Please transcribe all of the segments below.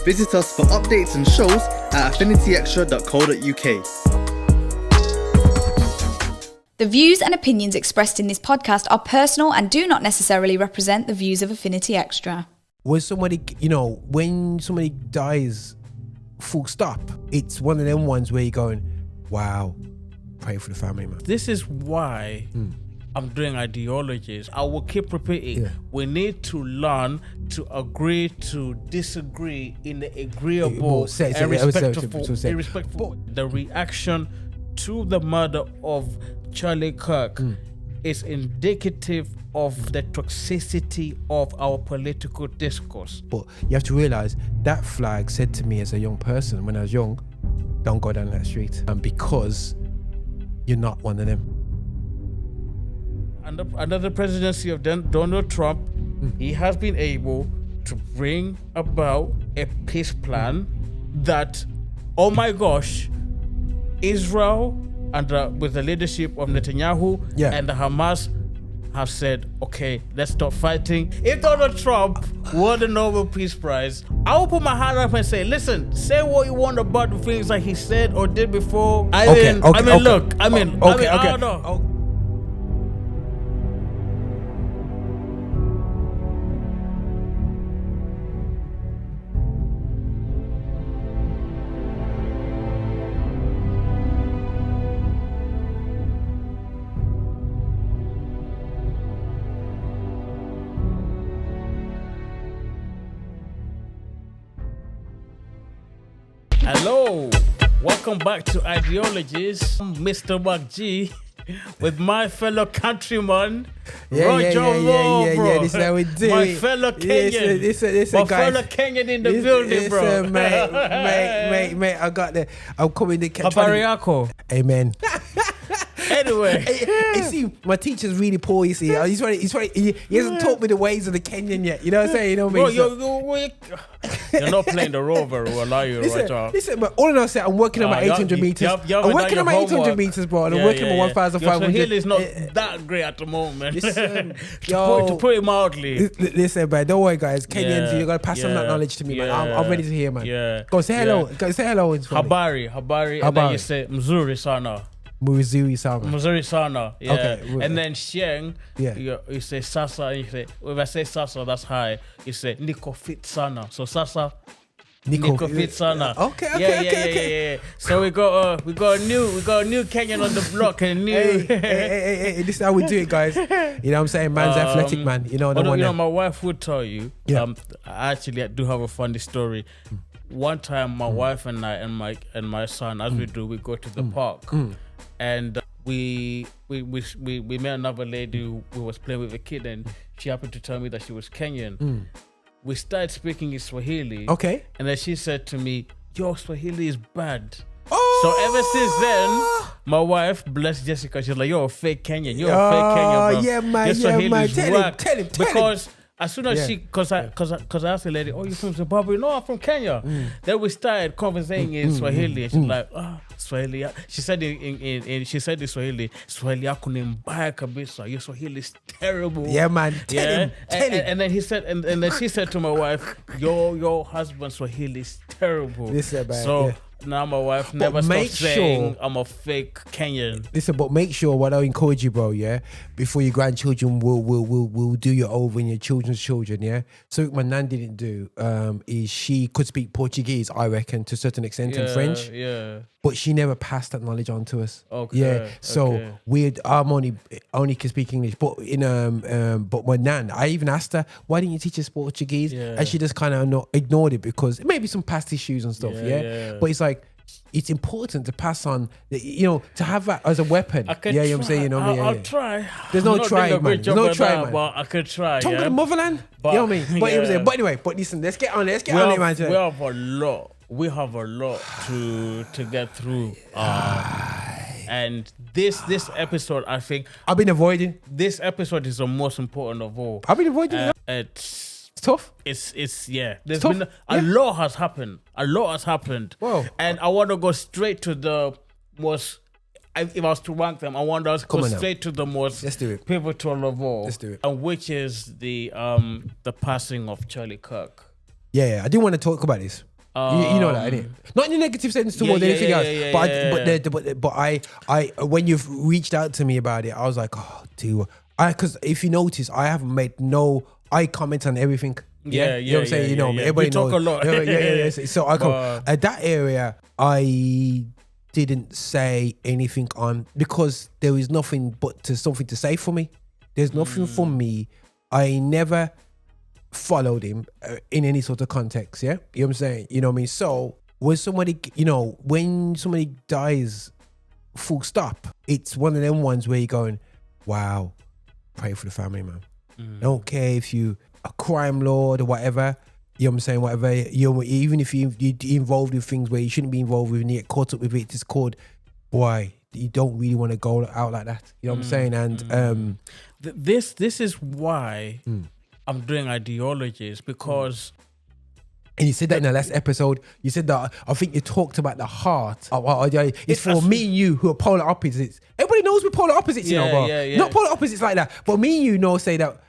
Visit us for updates and shows at affinityextra.co.uk. The views and opinions expressed in this podcast are personal and do not necessarily represent the views of Affinity Extra. When somebody dies, full stop, it's one of them ones where you're going, wow, pray for the family, man. This is why I'm doing ideologies. I will keep repeating. We need to learn to agree to disagree in an agreeable and respectful. The reaction to the murder of Charlie Kirk is indicative of the toxicity of our political discourse. But you have to realize that flag said to me as a young person when I was young, don't go down that street. And because you're not one of them. Under the presidency of Donald Trump, he has been able to bring about a peace plan that, oh my gosh, Israel with the leadership of Netanyahu and the Hamas have said, okay, let's stop fighting. If Donald Trump won the Nobel Peace Prize, I will put my hand up and say, listen, say what you want about the things that he said or did before. I don't know. Hello, welcome back to Ideologies. I'm Mr. McG with my fellow countryman, Roger Moore, bro. This is how we do my it. fellow Kenyan. My fellow Kenyan in the building, bro. Mate, I'm coming to catch Habari yako. Amen. Anyway, you see, my teacher's really poor. You see, he hasn't taught me the ways of the Kenyan yet. You know what I'm saying? You know what I mean? Bro, you're not playing the role very well, are you? Listen, but all in all, I'm working on my 800 meters. I'm working on my 800 meters, bro, and I'm working on my 1,500. Your Swahili is not that great at the moment. Listen, to put it mildly. Listen, man, don't worry, guys. Kenyans, you gotta pass some of that knowledge to me, man. I'm ready to hear, man. Yeah. Go say hello. Go say hello in Swahili. Habari, and then you say mzuri sana. Mzuri sana. Yeah. Okay. And then Sheng, you say sasa, and you say, if I say sasa, that's high. You say niko fit sana. So sasa, niko fit sana. Okay. So we got a new Kenyan on the block, and new. Hey, this is how we do it, guys. You know what I'm saying? Man's athletic, man. You know, my wife would tell you. I do have a funny story. One time, my wife and I and my son, as we do, we go to the park. And we met another lady who was playing with a kid, and she happened to tell me that she was Kenyan. We started speaking in Swahili. Okay. And then she said to me, your Swahili is bad. So ever since then, my wife, bless Jessica, she's like, you're a fake Kenyan. You're a fake Kenyan, bro. Yeah, man. Your Swahili is whack. Tell him. Because as soon as because I asked the lady, oh, you from Zimbabwe? No, I'm from Kenya. Then we started conversating in Swahili. And she's like, Swahili. She said in Swahili yako ni mbaya kabisa. Your Swahili is terrible. Yeah, man. Tell him. And then he said, and then she said to my wife, your husband's Swahili is terrible. Listen, man. So now my wife never stops saying I'm a fake Kenyan. Listen, but make sure what I encourage you, bro, before your grandchildren will do you over and your children's children, So what my nan didn't do is she could speak Portuguese, I reckon, to a certain extent, and French. Yeah. But she never passed that knowledge on to us. Okay. Yeah. So I'm only can speak English. But but my nan, I even asked her, why didn't you teach us Portuguese? Yeah. And she just kind of ignored it because maybe some past issues and stuff. Yeah. But it's like, it's important to pass on, to have that as a weapon. You know what I'm saying? I'll try. There's no try, man. There's no try, man. But I could try. Talk to the motherland. You know what I mean? But anyway, listen, let's get on it. Man. We have a lot to get through. And this episode, I think I've been avoiding. This episode is the most important of all. I've been avoiding. It's tough. There's been a lot has happened. Whoa. And I want to go straight to the most. If I was to rank them, I want to go straight to the most pivotal of all. Let's do it. And which is the passing of Charlie Kirk. Yeah, I didn't want to talk about this. You know that, innit? Not in a negative sense towards anything else. But I when you've reached out to me about it, I was like, oh, dude. Because if you notice, I haven't made I comment on everything. You know what I'm saying? You know, everybody talk knows. a lot. Yeah. So I come at that area. I didn't say anything on because there is nothing but something to say for me. There's nothing for me. I never followed him in any sort of context. Yeah, you know what I'm saying? You know what I mean? So when somebody dies, full stop. It's one of them ones where you're going, wow, pray for the family, man. I don't care if you a crime lord or whatever. You know what I'm saying? Whatever, even if you're involved with things where you shouldn't be involved with and you get caught up with it, it's called, boy, you don't really want to go out like that. You know what I'm saying? And this is why I'm doing ideologies, because and you said that in the last episode. You said that I think you talked about the heart. It's for me and you who are polar opposites. Everybody knows we're polar opposites, you know, bro. Not polar opposites like that, but me and you say that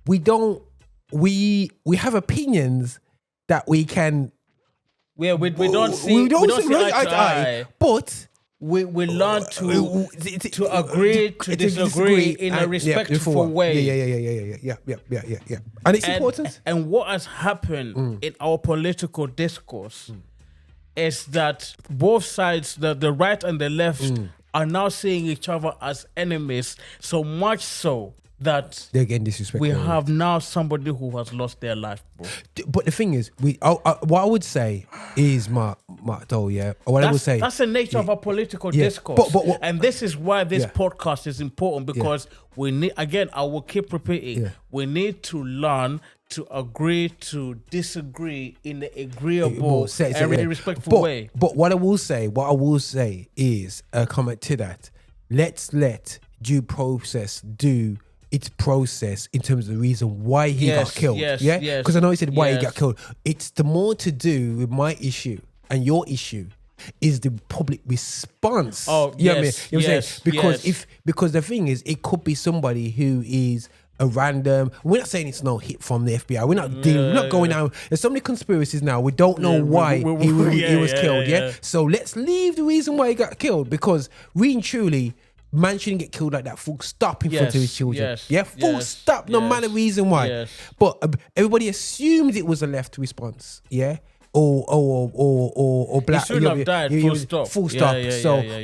we have opinions that we can. Yeah, we don't see eye to eye. But we learn to agree to disagree in a respectful way. Yeah. And it's important. And what has happened in our political discourse is that both sides, the right and the left, are now seeing each other as enemies, so much so that they're getting disrespectful. We have now somebody who has lost their life, bro. But the thing is, what I would say is, Mark, though, yeah. What I would say, that's the nature of our political discourse, and this is why this podcast is important, because we need. Again, I will keep repeating. We need to learn to agree to disagree in an agreeable and respectful way. But what I will say is a comment to that. Let's let due process do its process in terms of the reason why he got killed. Because I know he said why he got killed. It's the more to do with my issue and your issue is the public response. Oh, you know what I mean? You know what I'm saying? Because the thing is, it could be somebody who is a random. We're not saying it's no hit from the FBI. We're not we're not going out. There's so many conspiracies now. We don't know why he was killed. Yeah. So let's leave the reason why he got killed, because really and truly, man shouldn't get killed like that. Full stop in front of his children. Full stop. No matter reason why. But everybody assumed it was a left response. Yeah. Or black. He shouldn't have died. Full stop. Full stop.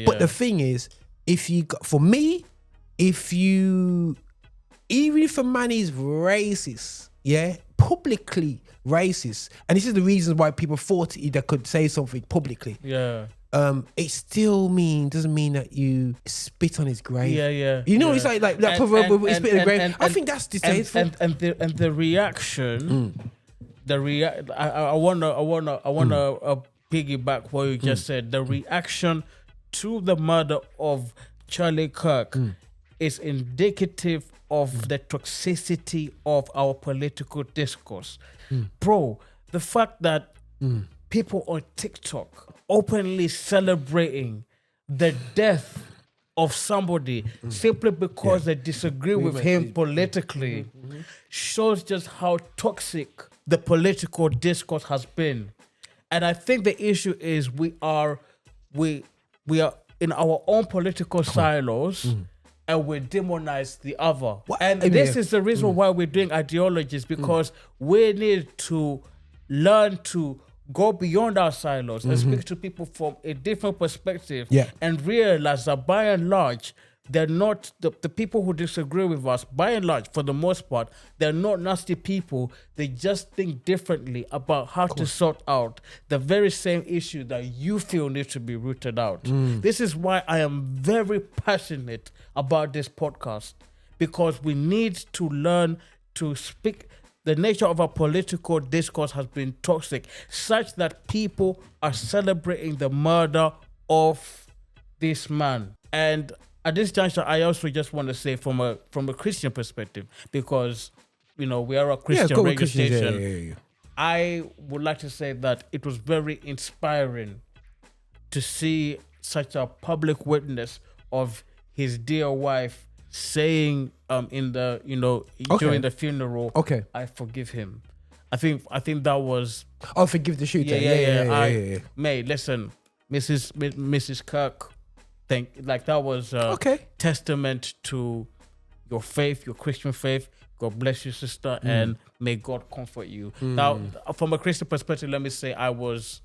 But the thing is, even if a man is racist, publicly racist, and this is the reason why people thought he could say something publicly. It still doesn't mean that you spit on his grave. You know, it's like that proverb, spit on the grave. I think that's distasteful. And the reaction, I wanna piggyback what you just said. The reaction to the murder of Charlie Kirk is indicative of the toxicity of our political discourse. Bro, the fact that people on TikTok openly celebrating the death of somebody simply because they disagree with him politically shows just how toxic the political discourse has been. And I think the issue is we are in our own political silos, and we demonize the other. And this is the reason why we're doing ideologies, because we need to learn to go beyond our silos and speak to people from a different perspective and realize that by and large, they're not the people who disagree with us, by and large, for the most part, they're not nasty people. They just think differently about how to sort out the very same issue that you feel needs to be rooted out. This is why I am very passionate about this podcast, because we need to learn to speak. The nature of our political discourse has been toxic, such that people are celebrating the murder of this man. And at this juncture, I also just want to say from a Christian perspective, because we are a Christian radio station. I would like to say that it was very inspiring to see such a public witness of his dear wife saying in the during the funeral, I forgive him. I think that was Oh, forgive the shooter. Yeah. Mate, listen, Mrs. Kirk, that was Okay. testament to your faith, your Christian faith. God bless you, sister, and may God comfort you. Now, from a Christian perspective, let me say I was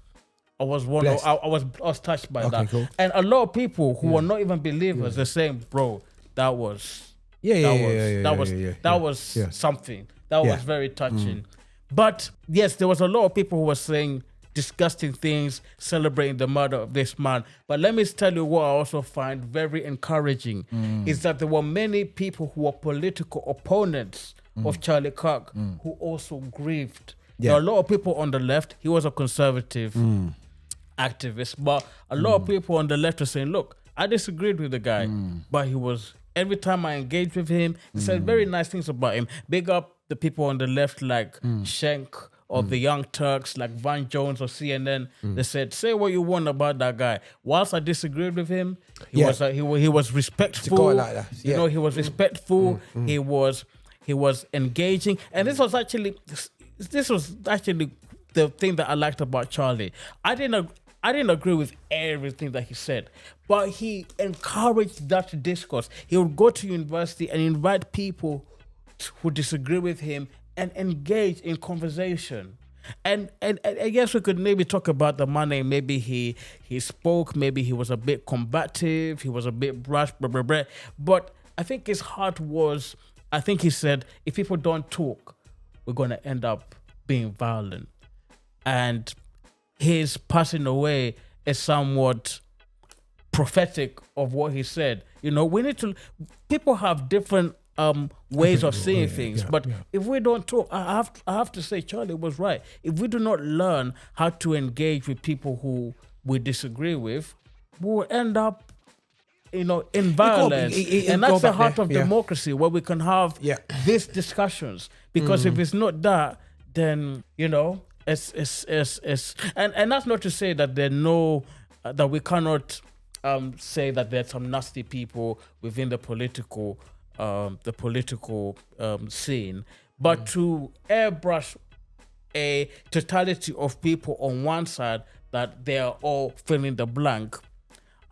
touched by that. Cool. And a lot of people who are not even believers, they're saying, bro, that was something. That was very touching. But yes, there was a lot of people who were saying disgusting things, celebrating the murder of this man. But let me tell you what I also find very encouraging is that there were many people who were political opponents of Charlie Kirk who also grieved. There are a lot of people on the left. He was a conservative activist, but a lot of people on the left are saying, look, I disagreed with the guy, but he was, every time I engaged with him, he said very nice things about him. Big up the people on the left like Schenk or the Young Turks, like Van Jones or CNN. They said, say what you want about that guy. Whilst I disagreed with him, he was respectful. Like that. You know, he was respectful. He was engaging, and this was actually the thing that I liked about Charlie. I didn't agree with everything that he said, but he encouraged that discourse. He would go to university and invite people who disagree with him and engage in conversation. And I guess we could maybe talk about the money. Maybe he spoke, maybe he was a bit combative, he was a bit brash, blah, blah, blah. But I think his heart was, I think he said, if people don't talk, we're going to end up being violent. And his passing away is somewhat prophetic of what he said. You know, we need to, people have different ways of seeing things, but if we don't talk, I have to say Charlie was right. If we do not learn how to engage with people who we disagree with, we'll end up, you know, in violence. And that's the heart of democracy, where we can have these discussions. Because if it's not that, then, you know, it's and that's not to say that that we cannot say that there's some nasty people within the political scene, but to airbrush a totality of people on one side that they are all filling the blank,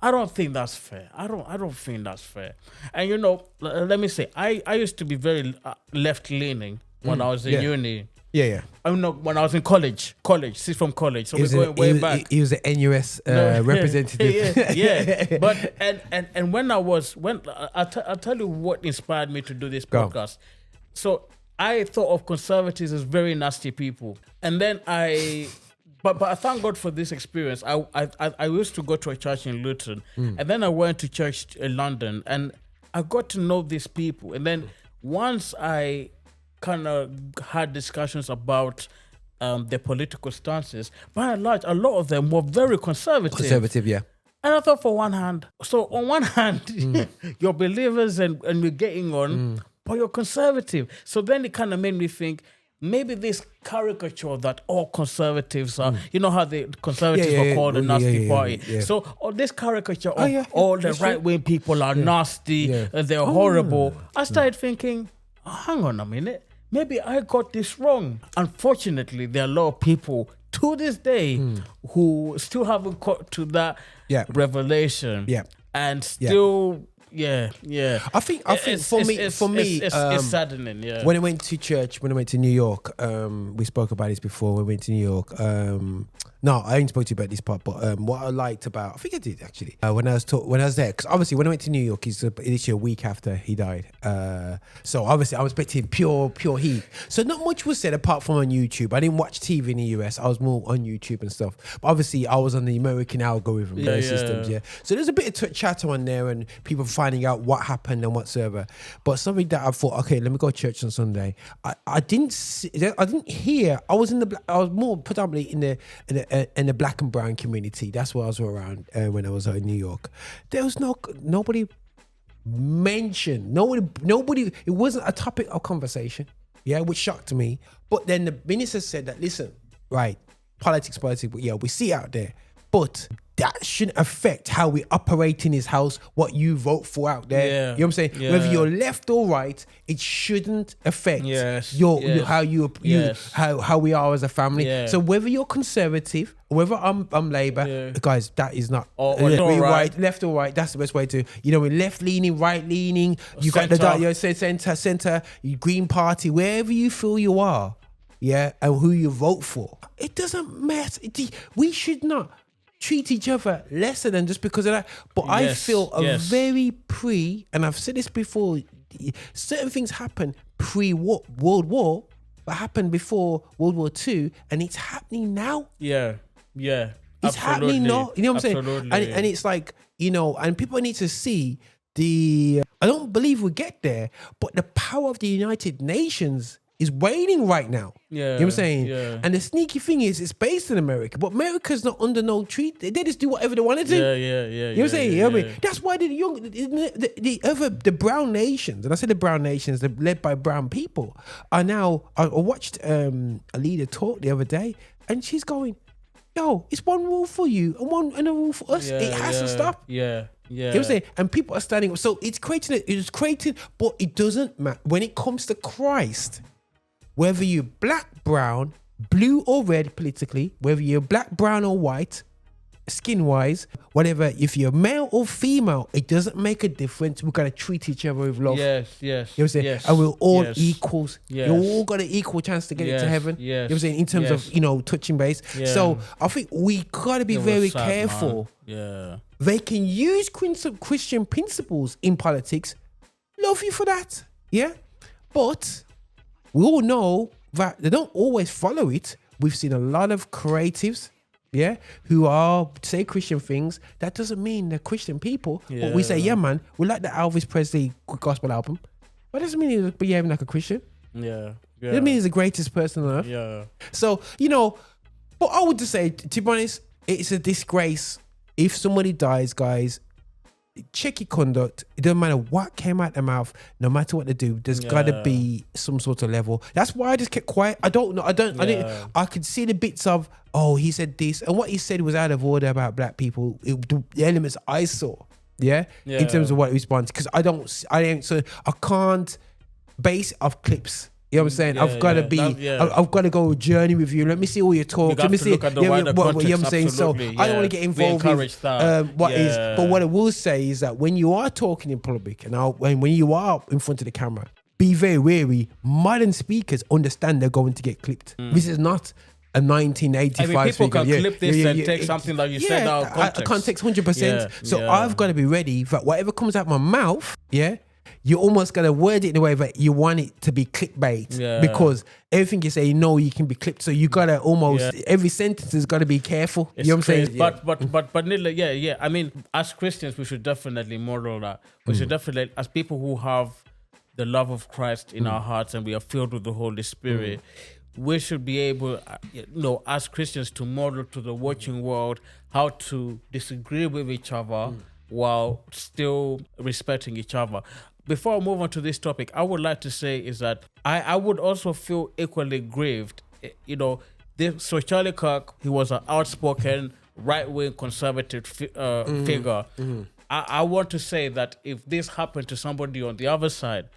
I don't think that's fair. I don't think that's fair. And you know, let me say, I used to be very left leaning when I was in uni. I mean, when I was in college, from college. So we're going way back. He was an NUS representative. But and I'll tell you what inspired me to do this podcast. So I thought of conservatives as very nasty people, and then but I thank God for this experience. I used to go to a church in Luton, and then I went to church in London, and I got to know these people. And then once I kind of had discussions about their political stances, by and large, a lot of them were very conservative. And I thought, on one hand, you're believers and we're getting on, but you're conservative. So then it kind of made me think, maybe this caricature that all conservatives are, you know how the conservatives were called a nasty party. So this caricature of all the right-wing people are nasty, and they're horrible. I started thinking, hang on a minute, maybe I got this wrong. Unfortunately, there are a lot of people to this day who still haven't got to that revelation. And still... I think for me, it's saddening. When I went to church, when I went to New York, we spoke about this before. We went to New York. No, I ain't spoke to you about this part, but what I liked about, I think I did actually, when I was there, because obviously when I went to New York, it's literally a week after he died. So obviously I was expecting pure heat. So not much was said apart from on YouTube. I didn't watch TV in the US. I was more on YouTube and stuff. But obviously I was on the American algorithm systems. So there's a bit of chatter on there and people finding out what happened and whatsoever. But something that I thought, okay, let me go to church on Sunday. I didn't hear. I was more predominantly in the black and brown community. That's what I was around when I was in New York. There was nobody mentioned. Nobody. It wasn't a topic of conversation. Which shocked me. But then the minister said that, listen, right, politics. Yeah, we see it out there, but that shouldn't affect how we operate in his house, what you vote for out there. Yeah. You know what I'm saying? Yeah. Whether you're left or right, it shouldn't affect Yes. your Yes. how you Yes. how we are as a family. Yeah. So whether you're conservative, whether I'm Labour, guys, that is not Or we're right. left or right. That's the best way to, we're left leaning, right leaning. You got Centre. the centre, Green Party, wherever you feel you are, and who you vote for. It doesn't matter. We should not treat each other lesser than just because of that. But I Yes, feel yes. and I've said this before, certain things happen pre-World War, but happened before World War II, and it's happening now. Yeah. It's happening now. You know what I'm saying? Absolutely. And it's like, and people need to see I don't believe we get there, but the power of the United Nations is waning right now. Yeah, You know what I'm saying? yeah. And the sneaky thing is, it's based in America, but America's not under no treat. They just do whatever they want to do. Yeah. You know what I'm saying? You know what I mean? That's why the brown nations, and I said the brown nations, they're led by brown people, are now. I watched a leader talk the other day, and she's going, "Yo, it's one rule for you and a rule for us. It has to stop." Yeah. You know what I'm saying? And people are standing up. So it's creating, but it doesn't matter when it comes to Christ. Whether you're black, brown, blue or red politically, whether you're black, brown or white, skin-wise, whatever, if you're male or female, it doesn't make a difference. We've got to treat each other with love. Yes. You know what I'm saying? And we're all equals. Yes. You all got an equal chance to get into heaven. Yes. You know what I'm saying? In terms of, touching base. Yeah. So I think we got to be very careful. Man. Yeah. They can use Christian principles in politics. Love you for that. Yeah. But we all know that they don't always follow it. We've seen a lot of creatives, who are say Christian things. That doesn't mean they're Christian people. But we say, man, we like the Elvis Presley gospel album. But it doesn't mean he's behaving like a Christian. Yeah. It doesn't mean he's the greatest person on earth. Yeah. So, but I would just say, to be honest, it's a disgrace. If somebody dies, guys, check your conduct. It doesn't matter what came out their mouth, no matter what they do, there's gotta be some sort of level. That's why I just kept quiet. I don't know. I could see the bits of, he said this, and what he said was out of order about black people. The elements I saw, in terms of what he responds, because I can't base it off clips. You know what I'm saying? I've got to I've got to go journey with you. Let me see all your talk. Let me see look at the wider context, you know what I'm saying? So absolutely, I don't want to get involved with what is. But what I will say is that when you are talking in public and when you are in front of the camera, be very wary. Modern speakers understand they're going to get clipped. This is not a 1985 people speaker. can clip this and take something that you said out of context. 100%. So I've got to be ready that whatever comes out my mouth, you almost got to word it in a way that you want it to be clickbait, because everything you say, you can be clipped. So you got to almost, every sentence has got to be careful. It's you know what I'm saying? But Nidla, I mean, as Christians, we should definitely model that. We should definitely, as people who have the love of Christ in our hearts and we are filled with the Holy Spirit, we should be able, as Christians, to model to the watching world how to disagree with each other while still respecting each other. Before I move on to this topic, I would like to say is that I would also feel equally grieved. So Charlie Kirk, he was an outspoken right-wing conservative figure. I want to say that if this happened to somebody on the other side,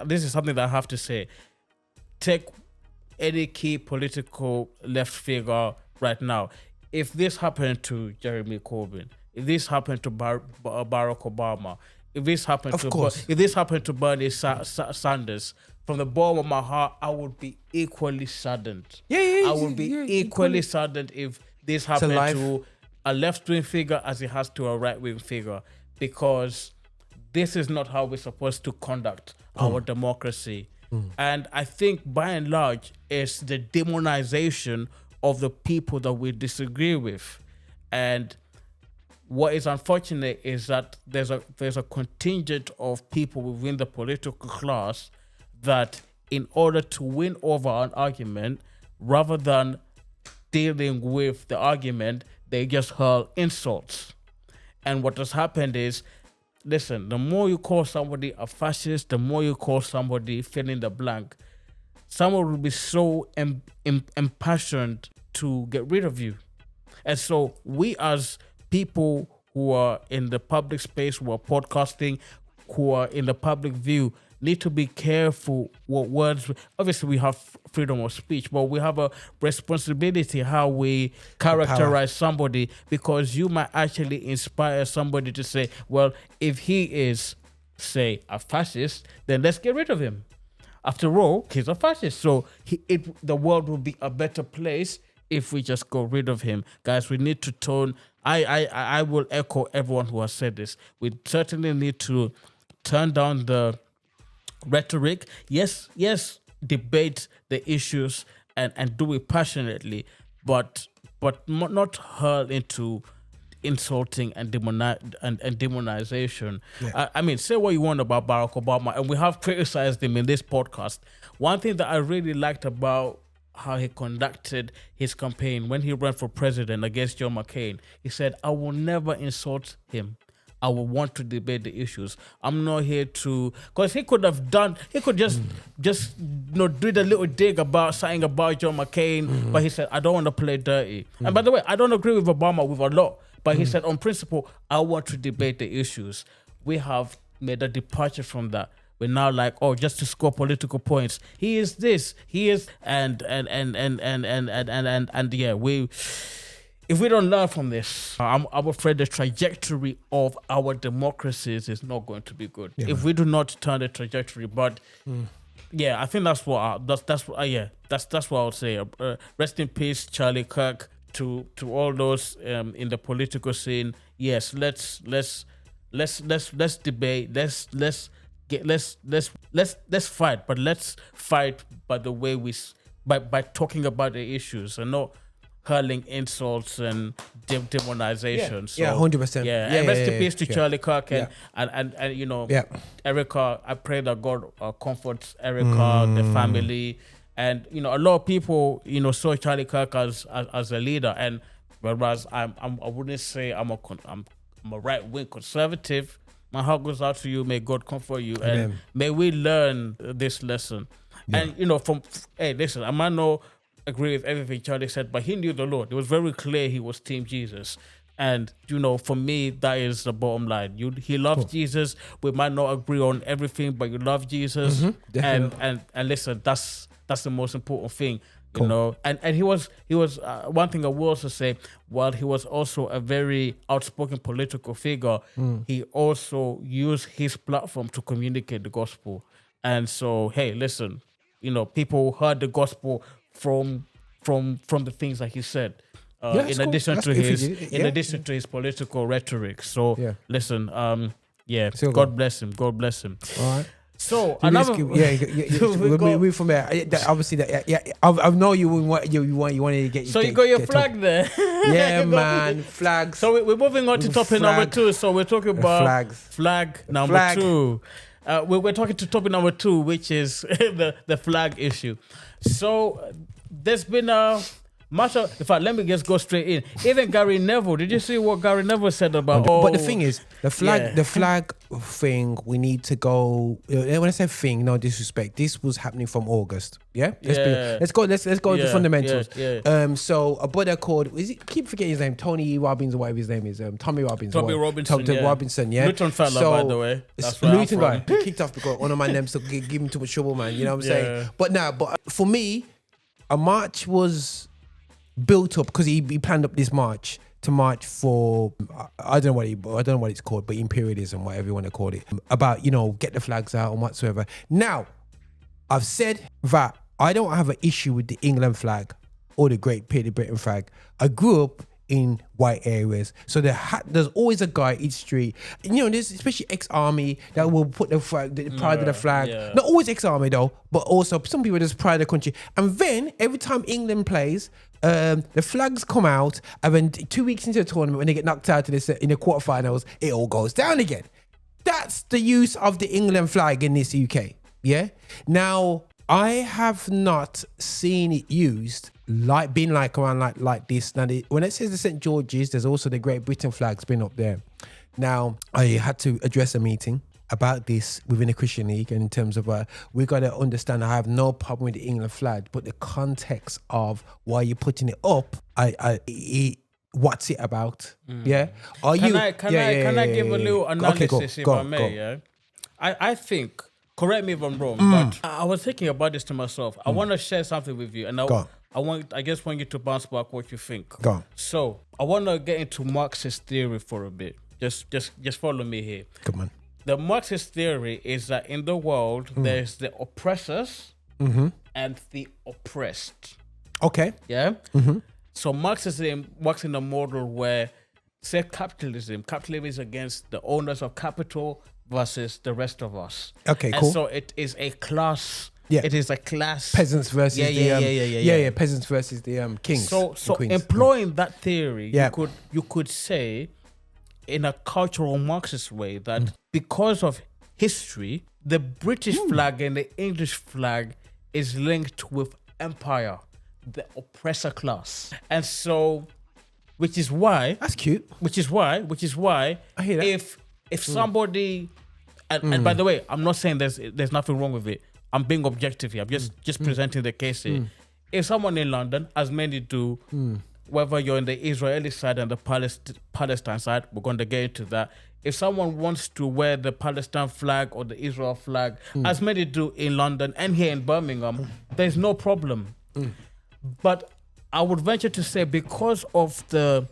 this is something that I have to say. Take any key political left figure right now. If this happened to Jeremy Corbyn, if this happened to Barack Obama, if this happened to Bernie Sanders, from the bottom of my heart, I would be equally saddened. I would be equally saddened if this happened to a left-wing figure as it has to a right-wing figure, because this is not how we're supposed to conduct our democracy. And I think by and large, it's the demonization of the people that we disagree with. And what is unfortunate is that there's a contingent of people within the political class that, in order to win over an argument, rather than dealing with the argument, they just hurl insults. And what has happened is, listen, the more you call somebody a fascist, the more you call somebody fill in the blank, someone will be so impassioned to get rid of you. And so we as people who are in the public space, who are podcasting, who are in the public view, need to be careful what words. Obviously, we have freedom of speech, but we have a responsibility how we characterize somebody, because you might actually inspire somebody to say, well, if he is, say, a fascist, then let's get rid of him. After all, he's a fascist. So the world will be a better place if we just go rid of him. Guys, we need to tone. I will echo everyone who has said this. We certainly need to turn down the rhetoric. Yes, debate the issues and do it passionately, but not hurl into insulting and demonization. Yeah. I mean, say what you want about Barack Obama, and we have criticized him in this podcast. One thing that I really liked about how he conducted his campaign when he ran for president against John McCain, he said, I will never insult him. I will want to debate the issues. I'm not here to, because he could just do the little dig about something about John McCain, but he said, I don't want to play dirty. And by the way, I don't agree with Obama with a lot, but he said, on principle, I want to debate the issues. We have made a departure from that. We're now like, oh, just to score political points. He is this. He is, and yeah, if we don't learn from this, I'm afraid the trajectory of our democracies is not going to be good. Yeah, if we do not turn the trajectory, but yeah, I think that's what that's what I would say. Rest in peace, Charlie Kirk. To all those in the political scene, yes, let's debate. Let's fight, but let's fight by the way by talking about the issues and not hurling insults and demonization. Yeah, 100%. Yeah, and rest in peace to Charlie Kirk and you know, Erica. I pray that God comforts Erica, the family, and you know, a lot of people, you know, saw Charlie Kirk as a leader, and whereas I wouldn't say I'm a right wing conservative. My heart goes out to you. May God comfort you. Amen. And may we learn this lesson. Yeah. And, you know, listen, I might not agree with everything Charlie said, but he knew the Lord. It was very clear he was Team Jesus. And, you know, for me, that is the bottom line. He loves Jesus. We might not agree on everything, but you love Jesus. And listen, that's the most important thing. You know, and he was one thing I will also say, while he was also a very outspoken political figure, he also used his platform to communicate the gospel. And so, hey, listen, you know, people heard the gospel from the things that he said. In addition to his political rhetoric. So listen, God bless him. God bless him. All right. So another, we move from there. Obviously, I know you want to get. So you got your flag there. Yeah, man, flags. So we're moving on to topic number 2. So we're talking about flag number 2. We're talking to topic number 2, which is the flag issue. So there's been a matter. In fact, let me just go straight in. Even Gary Neville. Did you see what Gary Neville said about? But the thing is, the flag thing. We need to go. When I say thing, no disrespect. This was happening from August. Yeah. Let's go. Let's go to fundamentals. So a brother called. Keep forgetting his name. Tony Robbins or whatever his name is. Tommy Robbins. Robinson. Yeah. Luton fella, by the way. That's Luton guy. Kicked off because one of my names to give him too much trouble, man. You know what I'm saying? But for me, a march was built up because he planned up this march to march for I don't know what it's called, but imperialism, whatever you want to call it, about, you know, get the flags out and whatsoever. Now, I've said that I don't have an issue with the England flag or the Great Britain flag. I grew up in white areas, so there's always a guy each street, you know, there's especially ex-army that will put the flag, the pride of the flag. Not always ex-army though, but also some people just pride of the country. And then every time England plays, the flags come out, and then 2 weeks into the tournament, when they get knocked out in the quarterfinals, it all goes down again. That's the use of the England flag in this UK. Yeah. Now, I have not seen it used around like this. Now, when it says the St. George's, there's also the Great Britain flag's been up there. Now, I had to address a meeting about this within the Christian League, and in terms of we got to understand, I have no problem with the England flag, but the context of why you're putting it up, what's it about? Yeah. Are Can you? I give a little analysis Okay, if I may? Yeah. I think. Correct me if I'm wrong, but I was thinking about this to myself. I want to share something with you, and I just want you to bounce back what you think. Go on. So I want to get into Marxist theory for a bit. Just follow me here. Come on. The Marxist theory is that in the world there's the oppressors and the oppressed. Okay. Yeah. So Marxism works in a model where, say, capitalism is against the owners of capital versus the rest of us. Okay, and cool. so it is a class. Yeah. It is a class. Peasants versus peasants versus the kings. So and queens. employing that theory, Yeah. you could say, in a cultural Marxist way, that because of history, the British flag and the English flag is linked with empire, the oppressor class, and so, which is why That's cute. Which is why I hear that. if somebody and by the way, I'm not saying there's nothing wrong with it. I'm being objective here. I'm just presenting the case here. If someone in London, as many do, whether you're in the Israeli side and the Palestine side, we're going to get into that. If someone wants to wear the Palestine flag or the Israel flag, as many do in London and here in Birmingham, there's no problem. But I would venture to say, because of the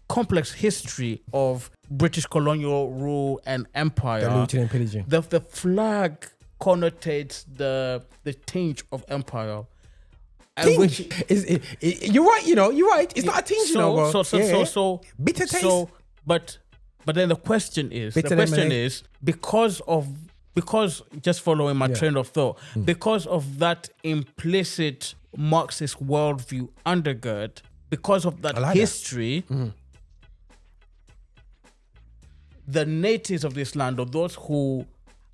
complex history of British colonial rule and empire, The looting and pillaging. the flag connotates the tinge of empire. And Tinge. You're right, you're right. It's not a tinge, bro. So bitter taste. So, but then the question is, Bitter lemonade. because just following my train of thought, because of that implicit Marxist worldview undergird, because of that history, the natives of this land, or those who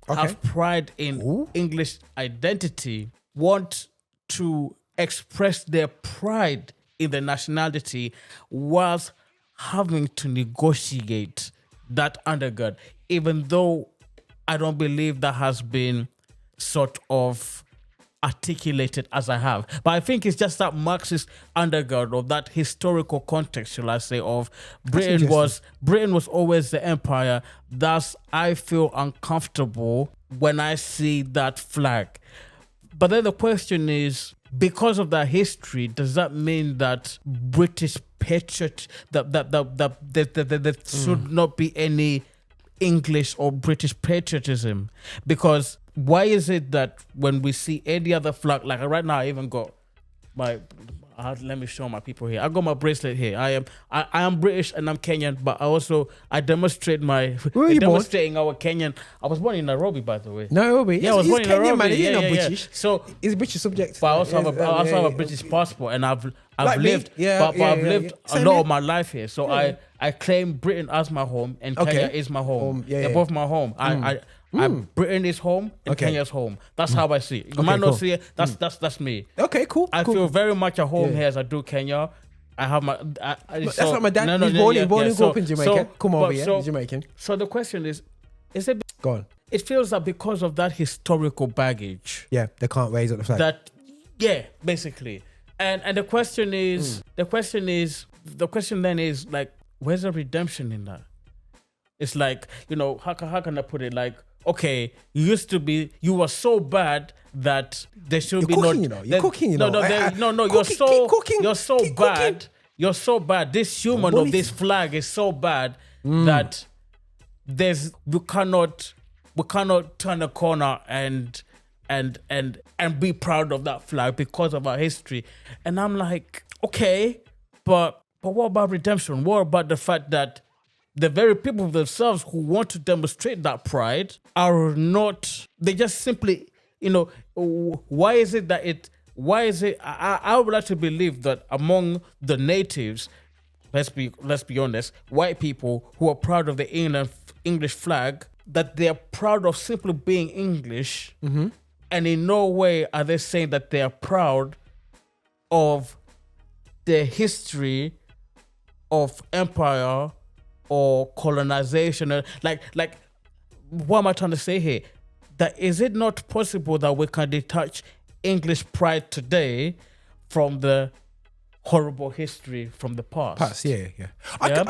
have pride in English identity, want to express their pride in their nationality whilst having to negotiate that undergird, even though I don't believe that has been sort of articulated as I have. But I think it's just that Marxist undergird, or that historical context, shall I say, of Britain was always the empire. Thus, I feel uncomfortable when I see that flag. But then the question is, because of that history, does that mean that British patriot that should not be any English or British patriotism? Because why is it that when we see any other flag, like right now, I even got my, let me show my people here. I got my bracelet here. I am British and I'm Kenyan, but I demonstrate my demonstrating our Kenyan. I was born in Nairobi, by the way. Nairobi. Yeah, I was born in Kenyan, Nairobi. man. He's not Yeah. British. So he's a British subject. but I also have a British passport, and I've Like me. lived, Yeah, I've lived a Same lot here. of my life here. So I claim Britain as my home, and Kenya is my home. They're both my home. Britain is home and Kenya's home. That's how I see it. You might not see it. That's me. Okay, cool. I feel very much at home here as I do Kenya. I have my. That's not my dad. He's born and grew up in Jamaica. Come over here. He's Jamaican. So the question is it? Go on. It feels that because of that historical baggage, Yeah, they can't raise up the flag. basically. And the question is, the question then is, like, where's the redemption in that? It's like, how can I put it? Like, okay, you were so bad that there should be cooking, no. You're cooking, No, you're so bad. You're so bad. This human of this flag is so bad that we cannot turn a corner and be proud of that flag because of our history. And I'm like, okay, but what about redemption? What about the fact that the very people themselves who want to demonstrate that pride are not, they just simply, why is it I would like to believe that among the natives, let's be honest, white people who are proud of the English flag, that they are proud of simply being English, and in no way are they saying that they are proud of the history of empire or colonization. Like, what am I trying to say here? That is it not possible that we can detach English pride today from the horrible history from the past. Yeah. And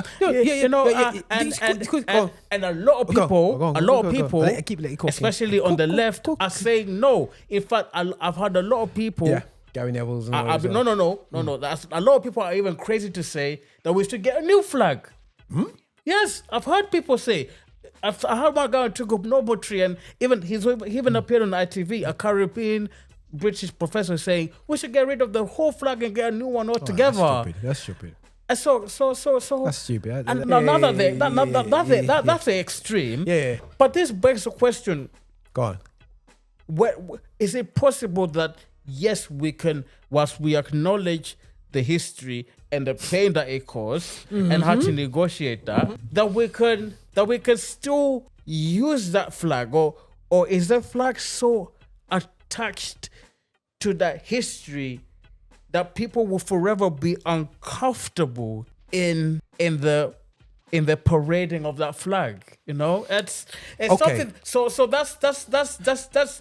a lot of people, especially on the left, are saying no. In fact, I've had a lot of people. Yeah, Gary Neville's. And all No. That's a lot of people are even crazy to say that we should get a new flag. Yes, I've heard people say. I heard one guy who took up Nobel tree, and he even appeared on ITV, a Caribbean British professor, saying we should get rid of the whole flag and get a new one altogether. That's stupid. And so That's stupid. And that's the extreme. Yeah. But this begs the question: Go on. Is it possible that yes, we can, whilst we acknowledge the history and the pain that it caused and how to negotiate that we can still use that flag, or is the flag so attached to that history that people will forever be uncomfortable in the parading of that flag? You know, it's Okay. something. So that's the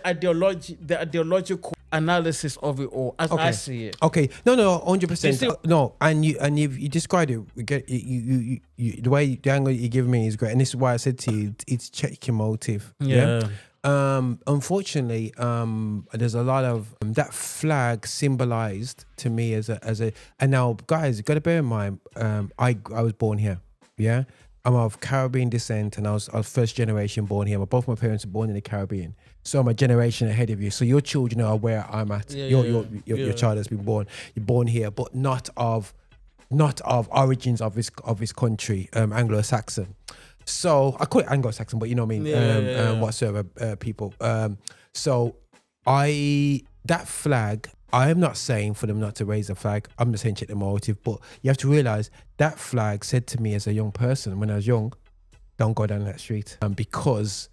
ideological analysis of it all as I see it. Okay, no, 100%. You see- No, and you described it. We get you the way the angle you give me is great, and this is why I said to you, it's check your motive. Yeah. Unfortunately, there's a lot of that flag symbolized to me as a. And now, guys, you got to bear in mind, I was born here. Yeah, I'm of Caribbean descent, and I was first generation born here. Both my parents were born in the Caribbean, so I'm a generation ahead of you. So your children are where I'm at. Your child has been born. You're born here, but not of origins of this country, Anglo-Saxon. So I call it Anglo-Saxon, but you know what I mean. Whatsoever people. So that flag. I am not saying for them not to raise a flag. I'm not saying check the motive, but you have to realize that flag said to me as a young person when I was young, don't go down that street, because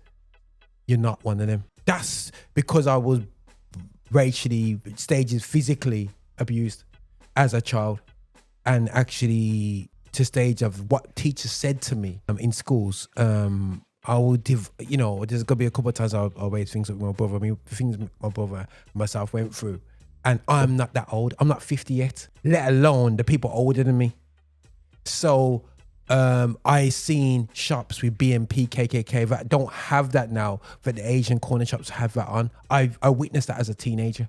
you're not one of them. That's because I was racially, physically abused as a child, and actually to stage of what teachers said to me in schools. I would, there's gonna be a couple of times I'll raise things with my brother. I mean, things my brother and myself went through. And I'm not that old. I'm not 50 yet, let alone the people older than me. So I seen shops with BNP, KKK that don't have that now, but the Asian corner shops have that on. I witnessed that as a teenager.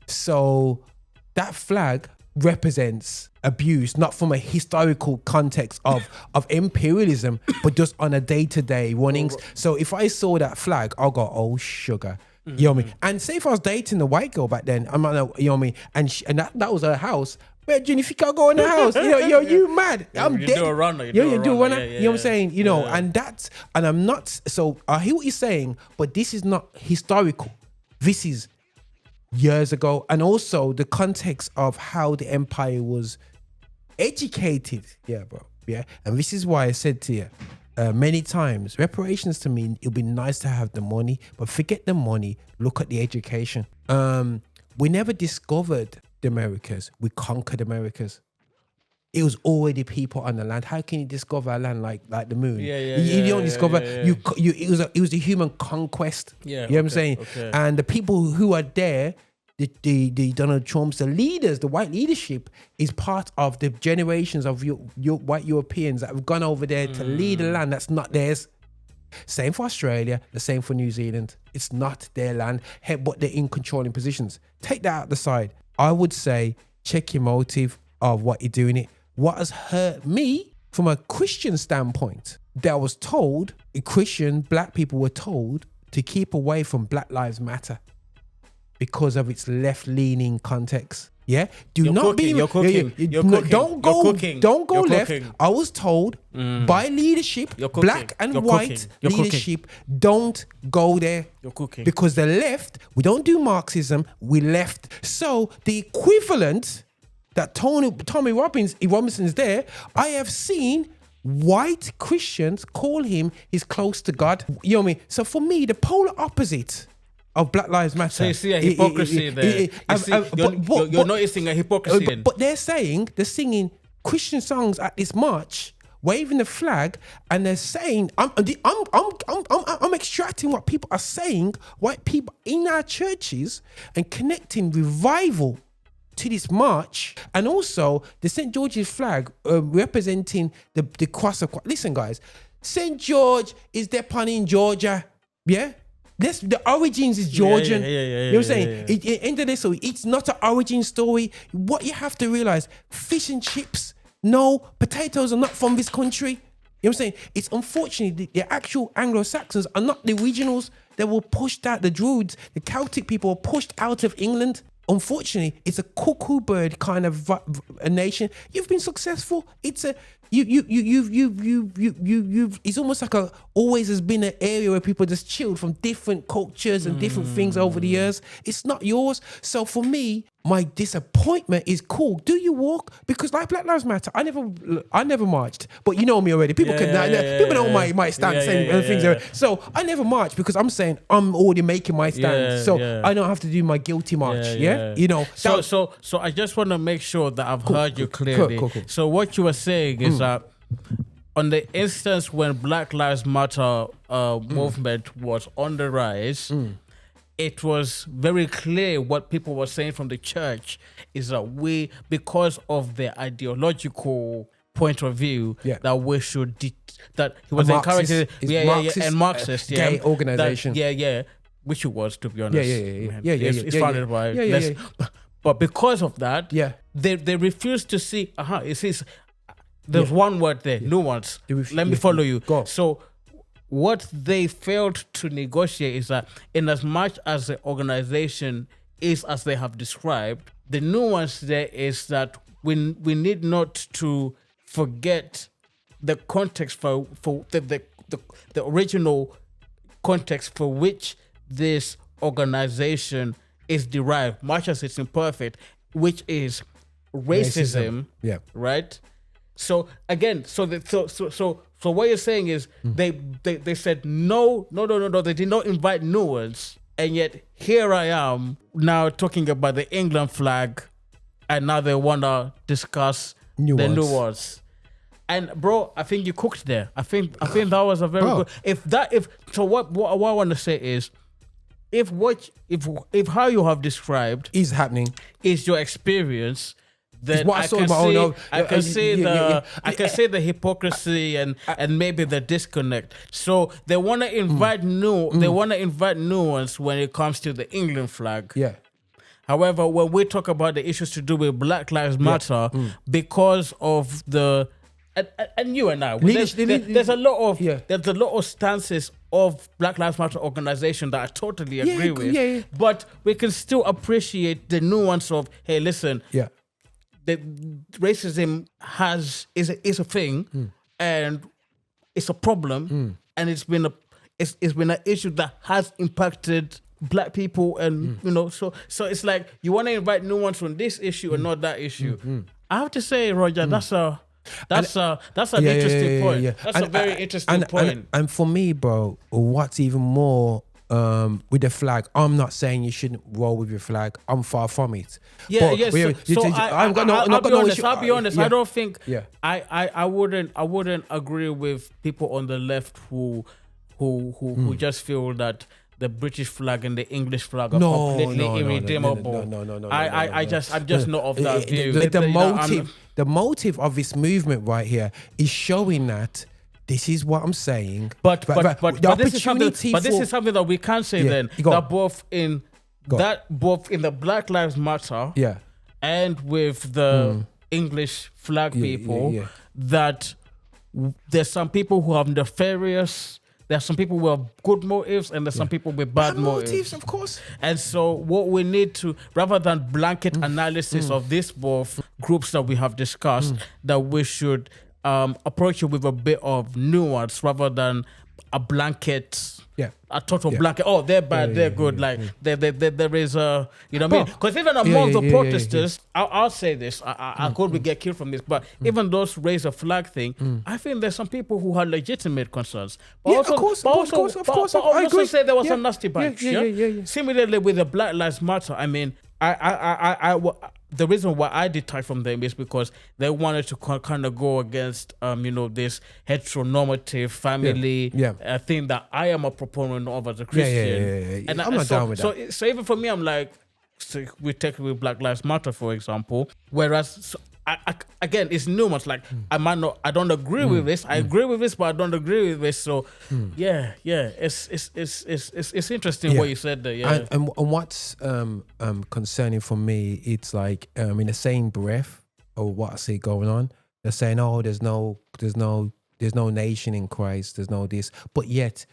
So that flag represents abuse, not from a historical context of imperialism, but just on a day-to-day runnings. So if I saw that flag, I'll go, oh, sugar. You know what I mean? And say if I was dating the white girl back then, I'm not, you know what I mean? And that was her house. But June, if you can't go in the house, you mad. I'm dead. Do a runner. You do a runner. You know what I'm saying? You know, and I'm not. So I hear what you're saying, but this is not historical. This is years ago, and also the context of how the empire was educated. Yeah, bro. Yeah, and this is why I said to you. Many times, reparations to me, it'll be nice to have the money, but forget the money, look at the education. We never discovered the Americas, we conquered Americas. It was already people on the land. How can you discover a land like the moon? You don't discover. It was a human conquest. You know what I'm saying? Okay. And the people who are there, the Donald Trumps, the leaders, the white leadership is part of the generations of your white Europeans that have gone over there to lead a land that's not theirs. Same for Australia, the same for New Zealand. It's not their land, but they're in controlling positions. Take that out the side. I would say check your motive of what you're doing it. What has hurt me from a Christian standpoint, that I was told, black people were told to keep away from Black Lives Matter because of its left-leaning context. Yeah, You're cooking. Don't go left. I was told by leadership, black and white leadership, don't go there. You're cooking. Because the left, we don't do Marxism. We left. So the equivalent that Tommy Robinson's there. I have seen white Christians call him he's close to God. You know what I mean? So for me, the polar opposite of Black Lives Matter. So you see a hypocrisy there. You're noticing a hypocrisy. But they're singing Christian songs at this march, waving the flag, and they're saying, I'm extracting what people are saying, white people in our churches, and connecting revival to this march, and also the St. George's flag representing the cross of... Listen, guys, St. George is the pun in Georgia, yeah? The origins is Georgian. You know what I'm saying? End of this, so it's not an origin story. What you have to realize, fish and chips, no, potatoes are not from this country. You know what I'm saying? It's unfortunately the actual Anglo-Saxons are not the originals. They were pushed out. The Druids, the Celtic people were pushed out of England. Unfortunately, it's a cuckoo bird kind of a nation. You've been successful. It's a you've it's almost like always has been an area where people just chilled from different cultures and different things over the years. It's not yours. So for me, my disappointment is cool. Do you walk? Because like Black Lives Matter, I never marched. But you know me already. People people know my stance and things. So I never marched because I'm saying I'm already making my stand. I don't have to do my guilty march. You know. So I just want to make sure that I've heard you clearly. Cool. So what you were saying is that on the instance when Black Lives Matter movement was on the rise, it was very clear what people were saying from the church is that because of their ideological point of view, that we should that he was encouraging and Marxist gay organization, which it was, to be honest, it's founded by but because of that, they refused to see. It says there's one word there, nuance. Let me follow you. Go. So what they failed to negotiate is that in as much as the organization is as they have described, the nuance there is that we need not to forget the context for the original context for which this organization is derived, much as it's imperfect, which is racism. Right? So again, so what you're saying is they said no, they did not invite nuance, and yet here I am now talking about the England flag, and now they wanna discuss the nuance. And bro, I think you cooked there. I think that was a very good. What I want to say is, if how you have described is happening is your experience, then I can see the hypocrisy and maybe the disconnect. So they want to invite nuance when it comes to the England flag. Yeah. However, when we talk about the issues to do with Black Lives Matter, because of the and you and I, there's a lot of stances of Black Lives Matter organization that I totally agree with. But we can still appreciate the nuance of, hey, listen, that racism is a thing, and it's a problem, and it's been an issue that has impacted Black people, and so it's like you want to invite nuance on this issue and not that issue. I have to say, Roger, that's an interesting point. That's a very interesting point. And for me, bro, what's even more with the flag, I'm not saying you shouldn't roll with your flag. I'm far from it. I'll be honest. I don't think. I wouldn't agree with people on the left who just feel that the British flag and the English flag are completely irredeemable. No. I'm just not of that view. The motive of this movement right here is showing that. This is what I'm saying. But this is something that we can say that both in the Black Lives Matter and with the English flag people, that there's some people who have nefarious. There's some people who have good motives and there's some people with bad motives. Of course. And so what we need to, rather than blanket analysis of these both groups that we have discussed, that we should approach it with a bit of nuance rather than a blanket, a total blanket. Oh, they're bad, they're good. There is a, you know what I mean? Because even among the protesters, I'll say this, I could get killed from this, but even those raise a flag thing, I think there's some people who had legitimate concerns. But of course. I also say there was some nasty bites. Yeah. Similarly with the Black Lives Matter, I mean, the reason why I detached from them is because they wanted to kind of go against, this heteronormative family thing that I am a proponent of as a Christian. And I'm not down with that. So even for me, I'm like, So we take with Black Lives Matter, for example. Whereas, again, it's nuanced. Like, I don't agree with this. I agree with this, but I don't agree with this. So, yeah, it's interesting what you said there. Yeah, and what's concerning for me, it's like in the same breath of what I see going on, they're saying, "Oh, there's no nation in Christ. There's no this," but yet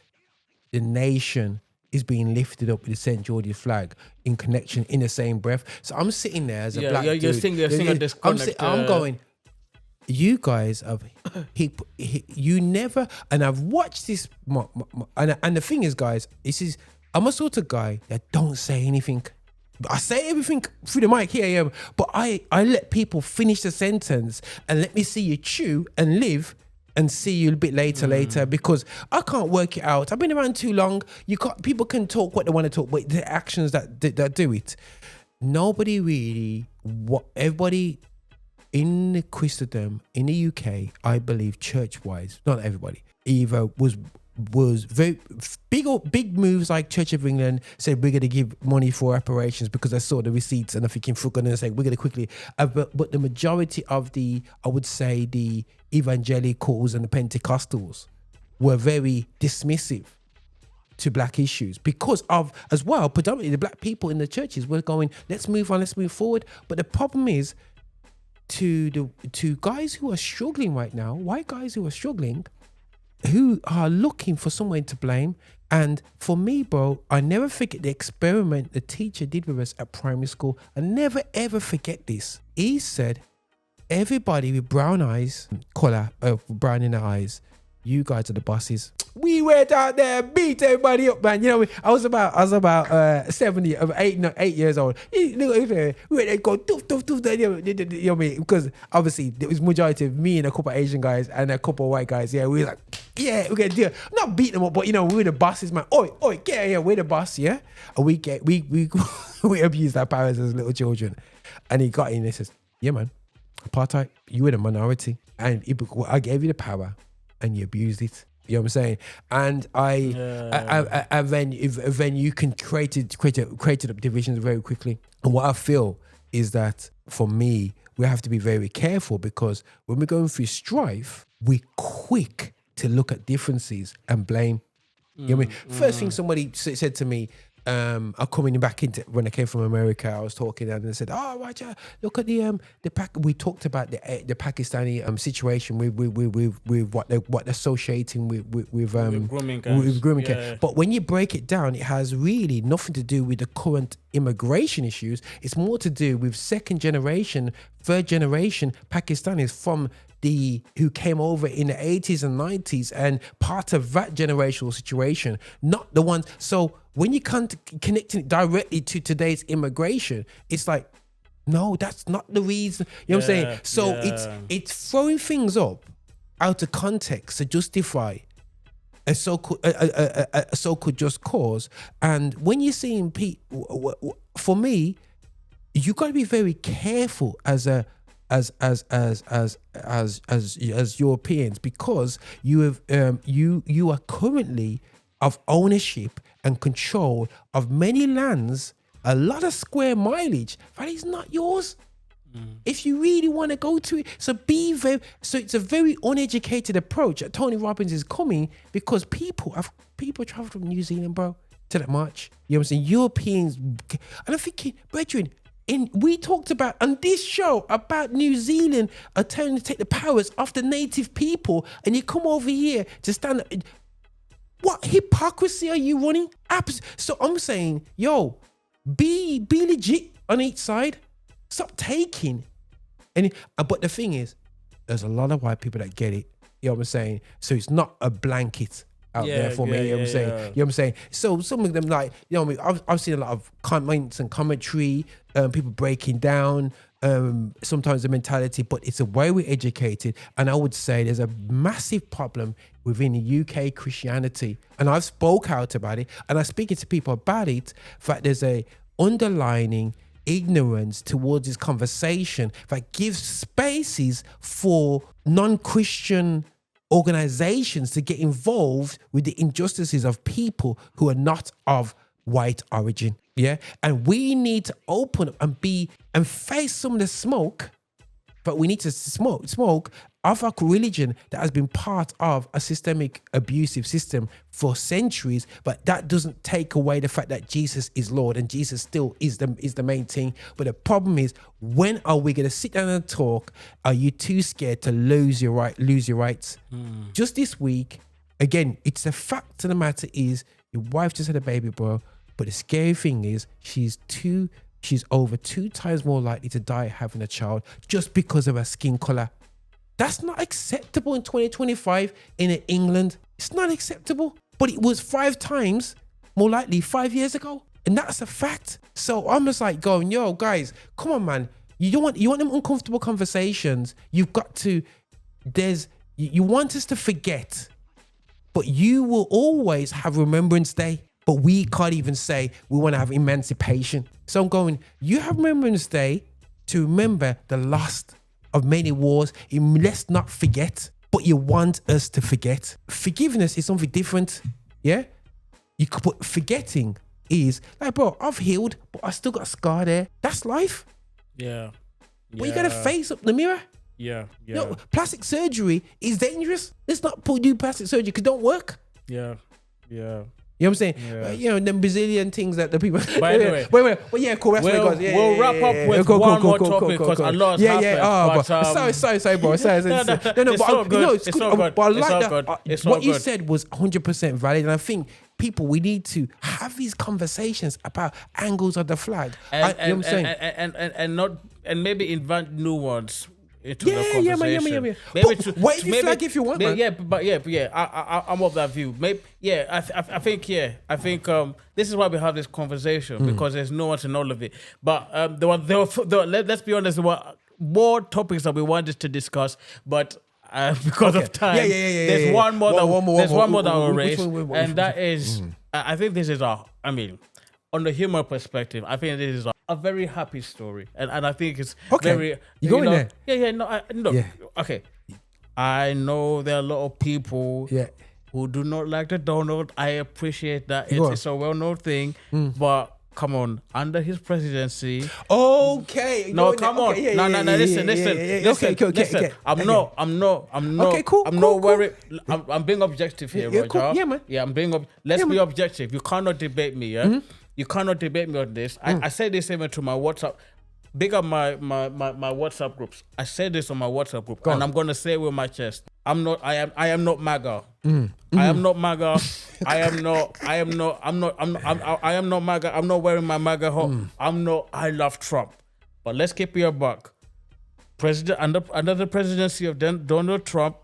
the nation is being lifted up with the St. George's flag in connection in the same breath. So I'm sitting there as a black dude. You're seeing a disconnect. I'm going, you guys have, you never, and I've watched this, and the thing is, guys, I'm a sort of guy that don't say anything. I say everything through the mic, here I am, but I let people finish the sentence and let me see you chew and live and see you a bit later, because I can't work it out. I've been around too long. People can talk what they want to talk, but the actions that do it. Nobody really, everybody in Christendom in the UK, I believe, church-wise, not everybody, either was very big moves like Church of England said we're going to give money for reparations because I saw the receipts and I'm thinking we're going to say we're going to quickly but the majority of the evangelicals and the Pentecostals were very dismissive to black issues because of, as well, predominantly the black people in the churches were going, let's move on, let's move forward. But the problem is to guys who are struggling right now, white guys who are struggling, who are looking for someone to blame. And for me, bro, I never forget the experiment the teacher did with us at primary school. I never ever forget this. He said, everybody with brown eyes, brown in the eyes, you guys are the bosses. We went out there, beat everybody up, man. You know, I was about 8 years old. We went there, go doof, you know what I mean? Because obviously there was majority of me and a couple of Asian guys and a couple of white guys. Yeah, we were like, yeah, we're gonna do it. Not beat them up, but you know, we were the bosses, man. Oi, get here, we're the boss, yeah. And we abused our powers as little children. And he got in and he says, yeah, man, apartheid, you were the minority, and I gave you the power, and you abused it. You know what I'm saying? And then you can created up divisions very quickly. And what I feel is that for me, we have to be very careful, because when we're going through strife, we're quick to look at differences and blame. You know what I mean? First thing somebody said to me, I'm coming back into, when I came from America, I was talking and they said, "Oh, Roger, look at the we talked about the Pakistani situation with what they're associating with grooming guys. With grooming care. But when you break it down, it has really nothing to do with the current immigration issues. It's more to do with second generation, third generation Pakistanis from who came over in the 80s and 90s, and part of that generational situation, not the ones. So when you come to connecting it directly to today's immigration, it's like, no, that's not the reason. You know what I'm saying? So it's throwing things up out of context to justify a so-called just cause. And when you're seeing people, for me, you got to be very careful as Europeans, because you are currently of ownership and control of many lands, a lot of square mileage that is not yours. If you really want to go to it, so it's a very uneducated approach that Tony Robbins is coming, because people travel from New Zealand, bro, to that march. You know what I'm saying? Europeans, and I'm thinking, brethren, we talked about on this show about New Zealand are trying to take the powers off the native people, and you come over here to stand up. What hypocrisy are you running? So I'm saying, yo, be legit on each side. Stop taking. But the thing is, there's a lot of white people that get it. You know what I'm saying? So it's not a blanket out there for me. You know what I'm saying? You know what I'm saying? So some of them, like, you know what I mean? I've seen a lot of comments and commentary, people breaking down sometimes the mentality, but it's the way we're educated. And I would say there's a massive problem within the UK Christianity. And I've spoke out about it, and I'm speaking to people about it, that there's a underlining ignorance towards this conversation that gives spaces for non-Christian organizations to get involved with the injustices of people who are not of white origin. Yeah. And we need to open up and face some of the smoke, but we need to smoke of a religion that has been part of a systemic abusive system for centuries. But that doesn't take away the fact that Jesus is Lord and Jesus still is the main thing. But the problem is, when are we going to sit down and talk? Are you too scared to lose your rights? Just this week, again, it's a fact of the matter is your wife just had a baby, bro. But the scary thing is she's over 2 times more likely to die having a child just because of her skin color. That's not acceptable in 2025 in England. It's not acceptable. But it was 5 times more likely 5 years ago. And that's a fact. So I'm just like going, yo, guys, come on, man. You want them uncomfortable conversations. You've got to, you want us to forget, but you will always have Remembrance Day. But we can't even say we want to have emancipation. So I'm going, you have Remembrance Day to remember the loss of many wars. Let's not forget, but you want us to forget. Forgiveness is something different. Yeah? You could put forgetting is like, bro, I've healed, but I still got a scar there. That's life. Yeah. But you got to face up the mirror. Yeah. No, plastic surgery is dangerous. Let's not do plastic surgery because it don't work. Yeah. You know what I'm saying? Yeah. You know, them Brazilian things that the people... By the way... Wait. Well, yeah, cool. That's where it goes. We'll wrap up with one more topic because a lot has happened. Sorry, bro. Sorry. No, But all good. It's all good. But I like that. It's all what you good. said was 100% valid. And I think people, we need to have these conversations about angles of the flag. You know what I'm saying? And maybe invent new ones into the Yeah. conversation. Wave your flag if you want, man. I'm of that view. Maybe, I think this is why we have this conversation because there's nuance in all of it. But let's be honest, there were more topics that we wanted to discuss, but because of time, there's one more that we'll raise, and that is, I think this is on the humor perspective, I think this is a very happy story, and I think it's very. You go in there. Okay. I know there are a lot of people who do not like the Donald. I appreciate that. It's a well-known thing, but come on, under his presidency. Okay. No, come on. No. Listen. Okay. I'm not worried. I'm being objective here, Roger. Cool. Yeah, man. Yeah, I'm being. Let's be objective. You cannot debate me. Yeah. You cannot debate me on this. I said this even to my WhatsApp. Big up my WhatsApp groups. I said this on my WhatsApp group, and I'm gonna say it with my chest. I am not MAGA. I am not MAGA. I'm not wearing my MAGA hat. I love Trump. But let's keep it a buck. Under the presidency of Donald Trump,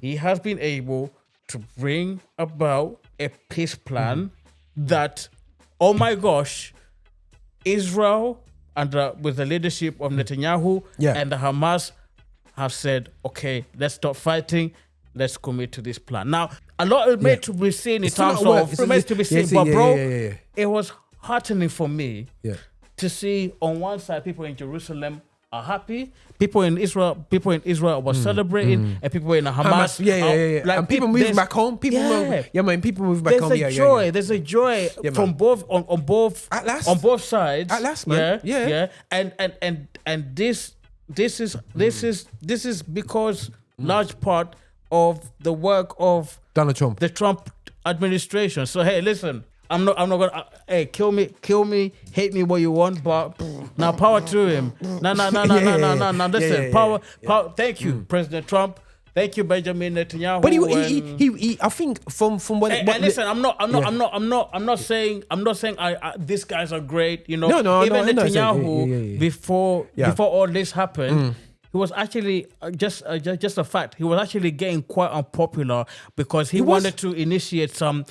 he has been able to bring about a peace plan that, oh my gosh, Israel with the leadership of Netanyahu and the Hamas have said, okay, let's stop fighting. Let's commit to this plan. Now, a lot is made to be seen in terms of remains to be seen, but bro, it was heartening for me to see on one side people in Jerusalem are happy, people in Israel were celebrating, and people in the Hamas, like, and people moving back home. People moving back home. There's a joy from both on both sides. At last, man. And this is because large part of the work of Donald Trump, the Trump administration. So hey, listen, I'm not gonna kill me, hate me what you want, but now power to him. No. Listen, power. Thank you, President Trump. Thank you, Benjamin Netanyahu. But he I think from what. Listen, I'm not saying these guys are great. You know, even Netanyahu before all this happened. He was actually just a fact. He was actually getting quite unpopular because he wanted to initiate some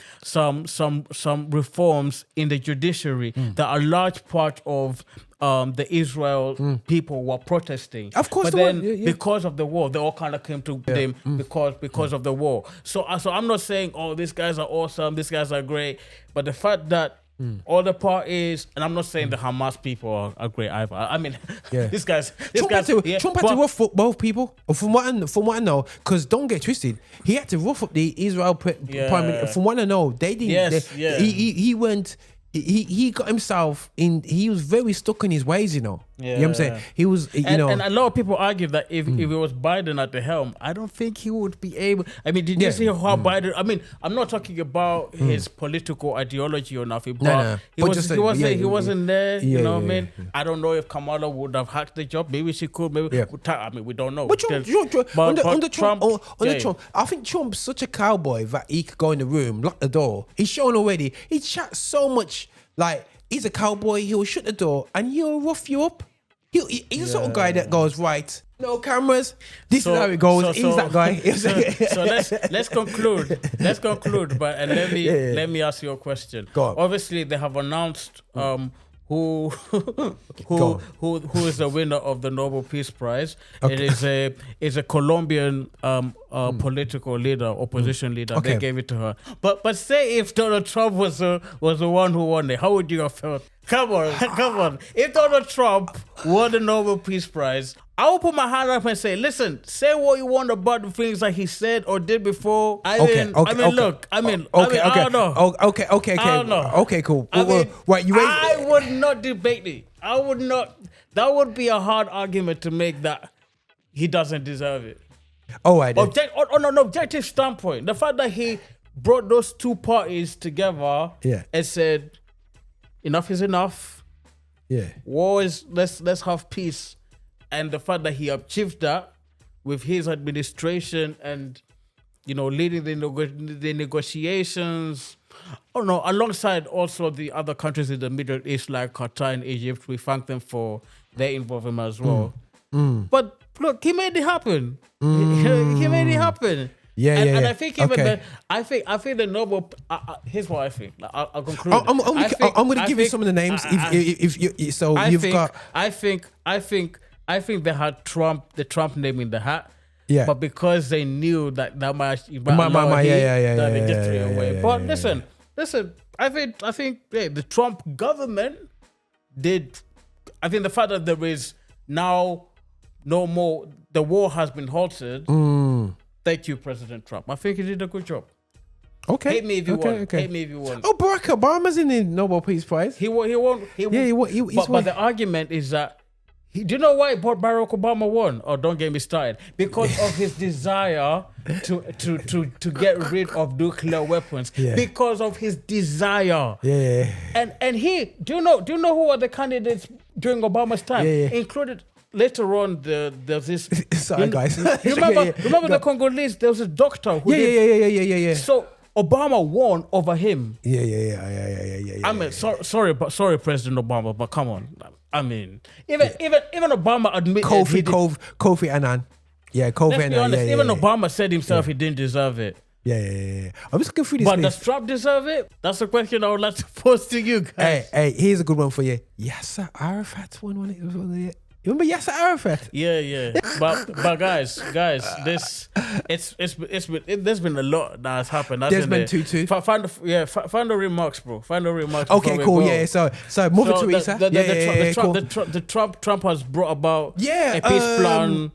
reforms in the judiciary that a large part of the Israel people were protesting. Of course, but then because of the war, they all kind of came to them because of the war. So I'm not saying, oh, these guys are awesome, these guys are great, but the fact that all the parties, and I'm not saying the Hamas people are great either. I mean, these guys. Trump had to rough up both people. From what I know, because don't get twisted, he had to rough up the Israel prime minister. From what I know, they didn't. He went. he got himself in. He was very stuck in his ways, you know. You know what I'm saying? He was, and a lot of people argue that if it was Biden at the helm, I don't think he would be able. I mean, did you see how Biden? I mean, I'm not talking about his political ideology or nothing, but he wasn't there. You know what I mean? I don't know if Kamala would have hacked the job. Maybe she could. Maybe I mean, we don't know. But Trump, I think Trump's such a cowboy that he could go in the room, lock the door. He's shown already. He chats so much. Like, he's a cowboy. He'll shut the door and he'll rough you up. He's the sort of guy that goes, right, no cameras. This is how it goes. He's that guy. So let's conclude. Let's conclude. But let me ask you a question. Go on. Obviously, they have announced who is the winner of the Nobel Peace Prize. Okay. It is a Colombian political leader, opposition leader. Okay. They gave it to her. But say if Donald Trump was the one who won it, how would you have felt? Come on. If Donald Trump won the Nobel Peace Prize, I will put my hand up and say, listen, say what you want about the things that he said or did before. I don't know. Okay, cool. I would not debate it. I would not. That would be a hard argument to make that he doesn't deserve it. Oh, I did. On an objective standpoint, the fact that he brought those two parties together and said, enough is enough. Yeah. War is, let's have peace. And the fact that he achieved that with his administration and, you know, leading the negotiations, alongside also the other countries in the Middle East like Qatar and Egypt, we thank them for their involvement as well. But look, he made it happen. He made it happen. And I think even I think the Nobel. Here's what I think. I'll conclude. I'm going to give you some of the names. I think they had the Trump name in the hat. Yeah. But because they knew that might they just threw it away. But listen. I think the Trump government did. I think the fact that there is now no more, the war has been halted. Thank you, President Trump. I think he did a good job. Okay. Hate me if you want. Hate me if you want. Oh, Barack Obama's in the Nobel Peace Prize. He won. But the argument is that do you know why Barack Obama won? Oh, don't get me started. Because of his desire to get rid of nuclear weapons. Yeah. Because of his desire. Yeah. And he do you know who were the candidates during Obama's time? Yeah. Included later on there's this. Sorry, guys. Remember the Congolese? There was a doctor who Yeah. So Obama won over him. Yeah. I mean, sorry, President Obama, but come on. I mean, even Obama admitted Kofi Annan. Yeah, Kofi Annan. Let's be honest. Even Obama said himself he didn't deserve it. Yeah. I'm just going through this. But does Trump deserve it? That's a question I would like to pose to you guys. Hey, here's a good one for you. Yasser Arafat won it. You remember Yasser Arafat? Yeah. But guys, there's been a lot that has happened. Desmond Tutu. Find the remarks, bro. Find the remarks. Okay, cool. Yeah. So Mother Teresa. Trump has brought about a peace plan.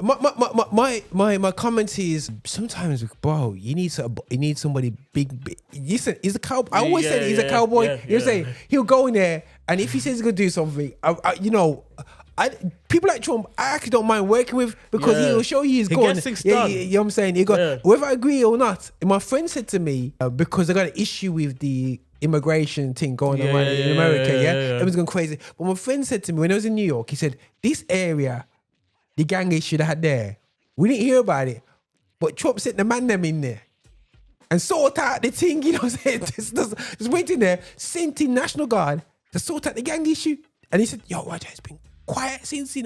My comment is sometimes, bro, you need somebody big. Listen, he's a cowboy. I always said he's a cowboy. You say he'll go in there, and if he says he's gonna do something, people like Trump, I actually don't mind working with because he'll show you he's going. Gets things done. You know what I'm saying? Whether I agree or not. My friend said to me, because they got an issue with the immigration thing going around in America, everyone's going crazy. But my friend said to me when I was in New York, he said, this area, the gang issue they had there, we didn't hear about it, but Trump sent the man them in there and sort out the thing, you know what I'm saying? Just waiting there, sent in National Guard to sort out the gang issue. And he said, yo, Roger, it's been quiet since,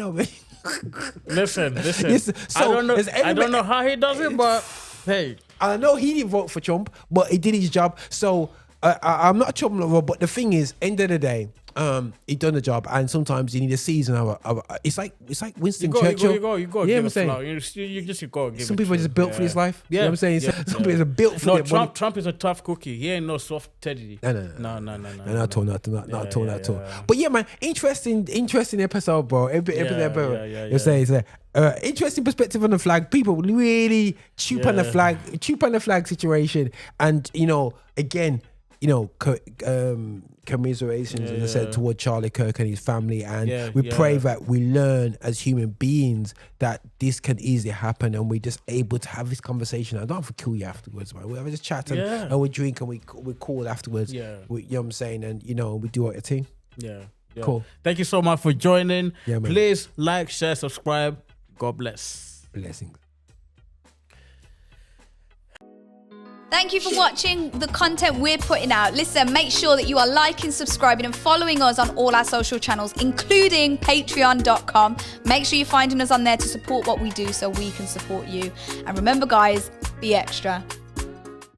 Listen. So I don't know how he does it, but hey. I know he didn't vote for Trump, but he did his job. So I'm not a Trump lover, but the thing is, end of the day, he done the job, and sometimes you need a season of it's like Winston Churchill. You go. Yeah, I'm saying. You go. Give some people are just built for this life. Yeah, you know what I'm saying. Some people are built for it. Trump is a tough cookie. He ain't no soft teddy. No. Not at all. Yeah. But yeah, man, interesting episode, bro. Every episode. You're saying interesting perspective on the flag. People really cheap on the flag situation, and again. you know, commiserations, as I said, toward Charlie Kirk and his family. And we pray that we learn as human beings that this can easily happen, and we're just able to have this conversation. I don't have to kill you afterwards, man. We just chat and we drink and we call afterwards. You know what I'm saying? And, you know, we do our thing. Yeah. Cool. Thank you so much for joining. Yeah, man. Please like, share, subscribe. God bless. Blessings. Thank you for watching the content we're putting out. Listen, make sure that you are liking, subscribing and following us on all our social channels, including patreon.com. Make sure you're finding us on there to support what we do so we can support you. And remember, guys, be extra.